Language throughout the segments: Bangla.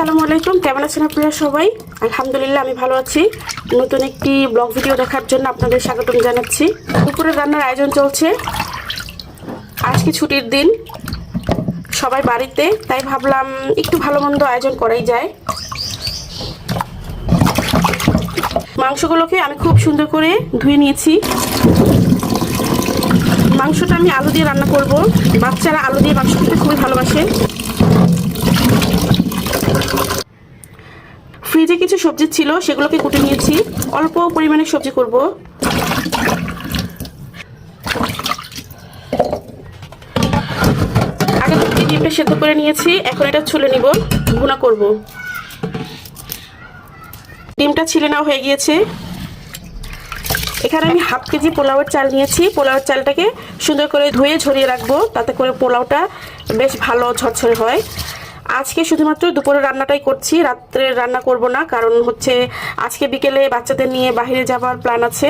আসসালামু আলাইকুম, কেমন আছেন আপনারা সবাই? আলহামদুলিল্লাহ আমি ভালো আছি। নতুন একটি ব্লগ ভিডিও দেখার জন্য আপনাদের স্বাগতম জানাচ্ছি। দুপুরের রান্নার আয়োজন চলছে। আজকে ছুটির দিন, সবাই বাড়িতে, তাই ভাবলাম একটু ভালো মন্দ আয়োজন করাই যায়। মাংসগুলোকে আমি খুব সুন্দর করে ধুয়ে নিয়েছি। মাংসটা আমি আলু দিয়ে রান্না করব। বাচ্চারা আলু দিয়ে মাংস খেতে খুবই ভালোবাসে। ফ্রিজে কিছু সবজি ছিল, সেগুলোকে কুটে নিয়েছি। অল্প পরিমাণে সবজি করব। আগে থেকে ডিমটা সেদ্ধ করে নিয়েছি, এখন এটা ছুলে নিব, ভুনা করব। ডিমটা ছিলে নেওয়া হয়ে গিয়েছে। এখানে আমি হাফ কেজি পোলাওয়ের চাল নিয়েছি। পোলাওয়ের চালটাকে সুন্দর করে ধুয়ে ঝরিয়ে রাখবো, তাতে করে পোলাওটা বেশ ভালো ঝরঝরে হয়। আজকে শুধুমাত্র দুপুরের রান্নাটাই করছি, রাত্রে রান্না করব না, কারণ হচ্ছে আজকে বিকেলে বাচ্চাদের নিয়ে বাইরে যাবার প্ল্যান আছে।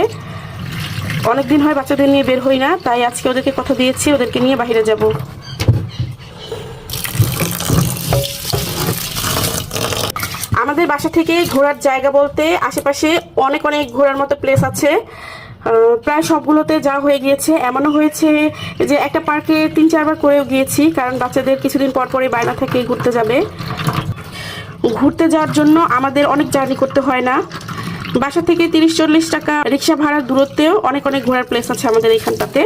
অনেকদিন হয় বাচ্চাদের নিয়ে বের হই না, তাই আজকে ওদেরকে কথা দিয়েছি, ওদেরকে নিয়ে বাইরে যাব। আমাদের বাসা থেকে ঘোরার জায়গা বলতে আশেপাশে অনেক ঘোরার মতো প্লেস আছে। প্রায় সবগুলোতে যাওয়া হয়ে গিয়েছে। এমনও হয়েছে যে একটা পার্কে 3-4 বার করেও গিয়েছি, কারণ বাচ্চাদের কিছুদিন পর পরই বায়না থেকে ঘুরতে যাবে। ঘুরতে যাওয়ার জন্য আমাদের অনেক জার্নি করতে হয় না। বাসা থেকে 30-40 টাকা রিক্সা ভাড়ার দূরত্বেও অনেক ঘোরার প্লেস আছে আমাদের এইখানটাতে।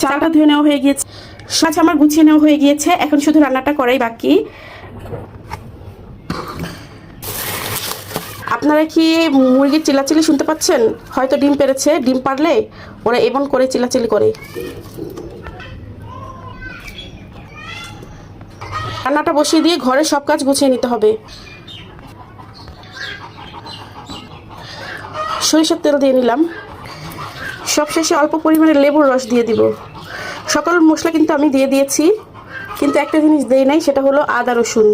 চালটা ধুয়ে নেওয়া হয়ে গিয়েছে, মাছ আমার গুছিয়ে নেওয়া হয়ে গিয়েছে, এখন শুধু রান্নাটা করাই বাকি। আপনারা কি মুরগির চিল্লাচিল্লি শুনতে পাচ্ছেন? হয়তো ডিম পেড়েছে, ডিম পারলে ওরা এমন করে চিল্লাচিল্লি করে। রান্নাটা বসিয়ে দিয়ে ঘরে সব কাজ গুছিয়ে নিতে হবে। সরিষার তেল দিয়ে নিলাম। সবশেষে অল্প পরিমাণে লেবুর রস দিয়ে দিব। সকল মশলা কিন্তু আমি দিয়ে দিয়েছি, কিন্তু একটা জিনিস দেই নাই, সেটা হলো আদা রসুন।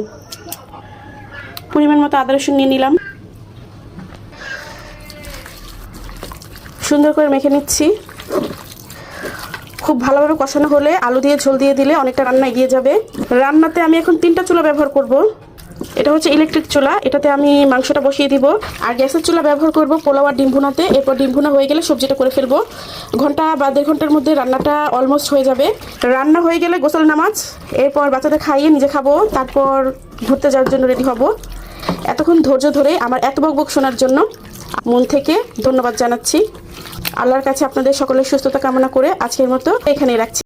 পরিমাণ মতো আদা রসুন নিয়ে নিলাম, সুন্দর করে মেখে নিচ্ছি। খুব ভালোভাবে কষানো হলে আলু দিয়ে ঝোল দিয়ে দিলে অনেকটা রান্না এগিয়ে যাবে। রান্নাতে আমি এখন 3টা চুলা ব্যবহার করব। এটা হচ্ছে ইলেকট্রিক চুলা, এটাতে আমি মাংসটা বসিয়ে দিব। আর গ্যাসের চুলা ব্যবহার করব পোলাও আর ডিম ভুনাতে। এরপর ডিম ভুনা হয়ে গেলে সবজিটা করে ফেলবো। ঘন্টা বা 1.5 ঘন্টার মধ্যে রান্নাটা অলমোস্ট হয়ে যাবে। রান্না হয়ে গেলে গোসল নামাজ, এরপর বাচ্চাদের খাইয়ে নিজে খাবো, তারপর ঘুরতে যাওয়ার জন্য রেডি হব। এতক্ষণ ধৈর্য ধরে আমার এত বকবক শোনার জন্য মন থেকে ধন্যবাদ জানাচ্ছি। আল্লাহর কাছে আপনাদের সকলের সুস্থতা কামনা করে আজকের মতো এখানেই রাখছি।